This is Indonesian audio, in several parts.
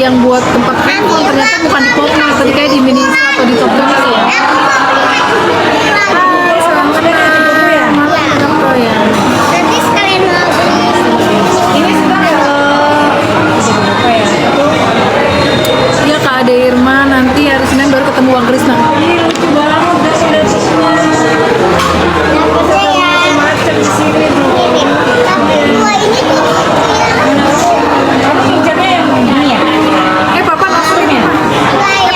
yang buat tempat handphone, ternyata bukan di Popmart, tadi kayak di Mini atau di Tokyo ya. Hai, selamat malam Tokyo ya. Nanti sekalian mau beli. Ini sudah berapa ya? Iya Kak Ade Irma, nanti hari Senin baru ketemu Bang Krisna. Ini lucu banget, udah sudah macam di sini tuh. Dua ini tuh. Kamu pinjamnya yang ini ya? Papa nasurin ya?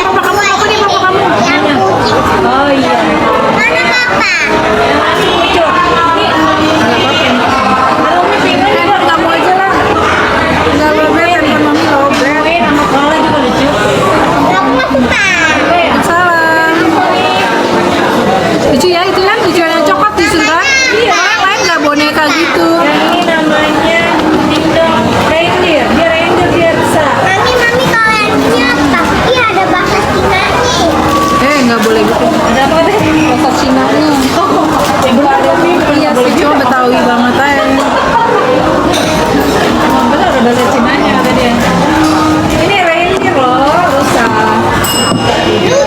Papa kamu apa nih papa kamu? Oh iya. Mana papa? Lucu. Ini kalau Umi pengen juga kamu aja lah. Enggak lobet handphone mami lobet. Nama Kola juga lucu. Aku nggak suka. Salam. Lucu ya itu kan? Lucu yang coklat justru kan? Iya. Lain nggak boneka gitu. Ini namanya Dingdong Reindeer. Dia reindeer dia bisa. Mami kalau yang ini apa? Iya ada bahasa Cina nih. Nggak boleh gitu. Ada apa deh? Bahasa Cina nih. Iya sih, cuma Betawi banget aja. Benar ada bahasa Cinanya kata dia. Ini reindeer loh, rusa. Lucu.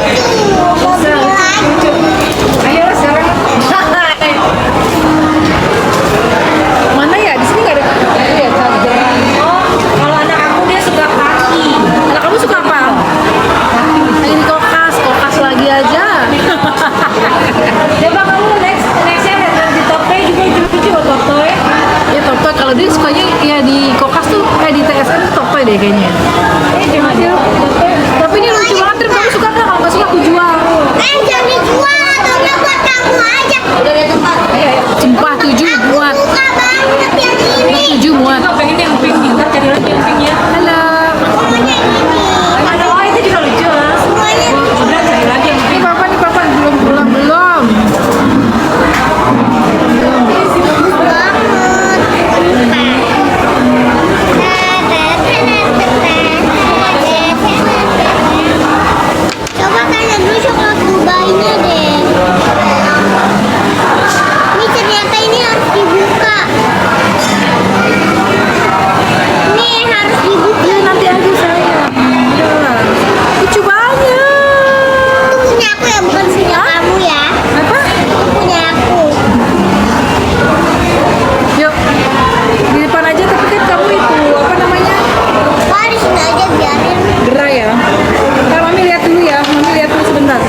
Lucu. Ayo sekarang. Mana ya? Di sini nggak ada. Lihat charger. Oh, kalau anak aku dia suka kaki. Anak kamu suka apa? Ini kulkas lagi aja. Coba kamu nextnya lihat di Tokped juga lucu loh Tokped. Ya Tokped kalau dia sukanya ya di kulkas tuh di TSM tuh Tokped deh kayaknya. Cuma dia Tokped. Tapi ini lucu banget, Trip. Kamu suka nggak? Kalau nggak suka aku jual. Jangan dijual atau nggak buat kamu aja. Udah lihat tempat. Ayo. Sumpah 7 muat. Suka banget yang ini. 7 muat. Aku pengen yang pink nih, ntar cari lagi yang pinknya. Halo. Semuanya ini. Ada oh itu juga lucu lah. Semuanya Udah cari lagi yang Ini pink. papa belum pulang belum. coba tanya dulu coklat Dubai-nya deh. Ini ternyata ini harus dibuka. Ini harus dibuka. Nanti aja sayang. Udah. Lucu banget. Itu punya aku ya, bukan punya kamu ya. Apa? Itu punya aku. Yuk. Di depan aja, tapi kan kamu itu apa namanya? Wah, di sini aja biarin. Gerai ya. Ntar mami lihat dulu ya. Mami lihat dulu sebentar.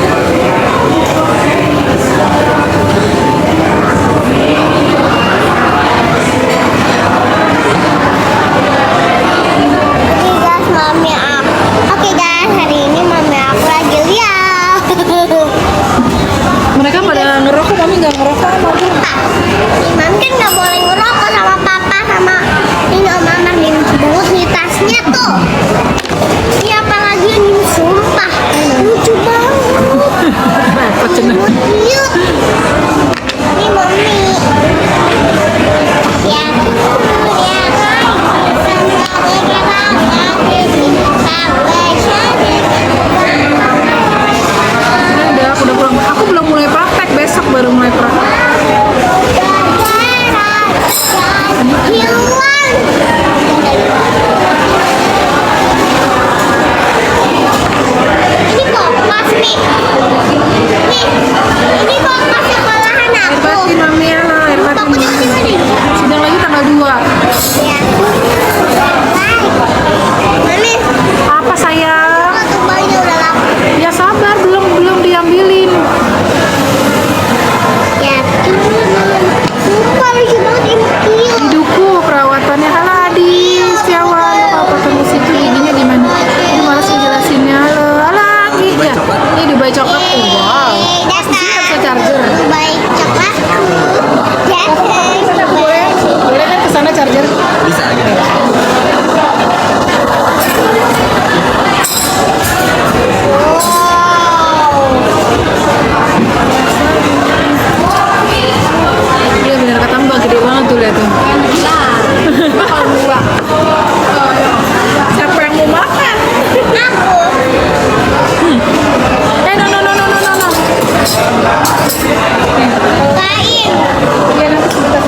Ini guys, mami aku. Oke guys, hari ini mami aku lagi lihat. Mereka pada ngerokok, mami nggak ngerokok. Mami. Mami kan nggak boleh ngerokok sama papa sama ini mama minum banget nih tasnya tuh. Ini apalagi ini sumpah lucu banget. Repot cenah. Cute. Ini mami. Ya tuh ya hai. Udah, aku udah pulang. Aku belum mulai praktek, besok baru mulai praktek. Ini kompas nih. Nih, ini kompas sekolahan Air aku. batin mami ya lah, air batin Takutnya mami. gimana nih? Sidang lagi tanggal 2. Ya. Mami, Apa sayang? tuh bayinya udah lapar. Ya sabar, belum diambilin. Ya sumpah lucu banget ini cute. Di duku perawatannya. Halo Adi, Setiawan. Apa tunggu situ giginya gimana? Ini malas ngejelasinnya. Halo Adi. Ya, ini Dubai coklat. Oh, wow. Bisa charger. Baik coklatku. Datang. Boleh kan kesana charger? Bisa gitu. Iya bener kata Mbak, gede banget tuh lihat tuh. Siapa yang mau makan? Aku. No. Bukain. Iya nanti sebentar.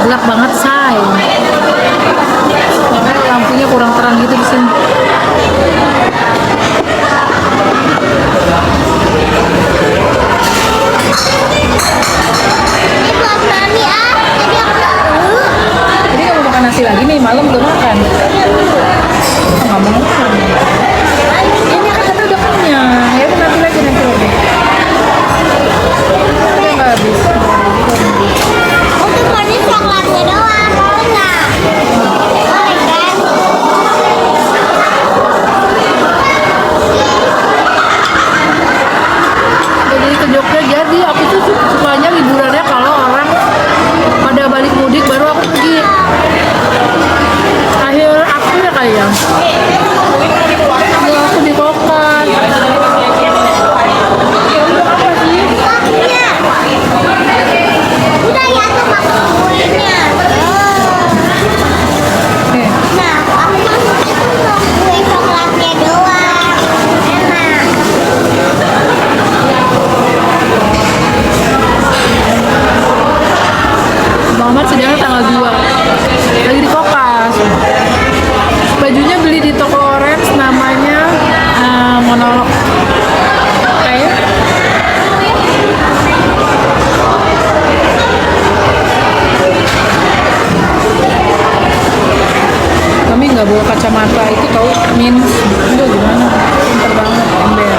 gelap banget, say. Makanya lampunya kurang terang gitu di sini. Ini buat mami jadi aku Jadi kamu makan nasi lagi nih, malam udah makan. Nggak mau makan. Ini kan kita udah kenyang. Ya udah nanti lagi. Udah nggak habis. untuk mami coklatnya doang, boleh nggak? Boleh kan? Jadi ke Jogja, jadi aku tuh sukanya liburannya kalau orang pada balik mudik baru aku pergi. Akhir April ya kali ya. Kalau aku di kosan. Coklatnya. Udah ya tuh makan kuenya. Nih, Nah, aku masuknya tuh mau kue coklatnya doang. Enak. Muhammad sedang tanggal 2 lagi di kokas. Bajunya beli di toko orange, namanya Monolog. Kayak kami nggak bawa kacamata itu tahu minus itu gimana, pinter banget ember.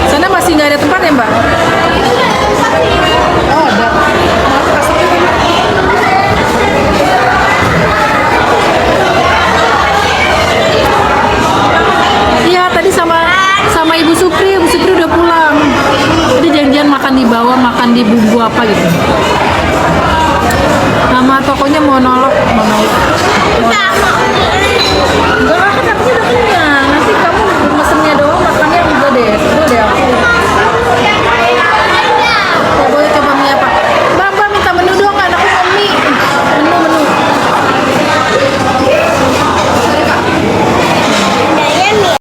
Sana masih nggak ada tempat ya mbak? Oh ada. Maaf, kasih. Iya tadi sama Ibu Supri udah pulang. Jadi janjian makan di bawah, makan di Bumbu apa gitu. Nama tokonya Monolog. Udah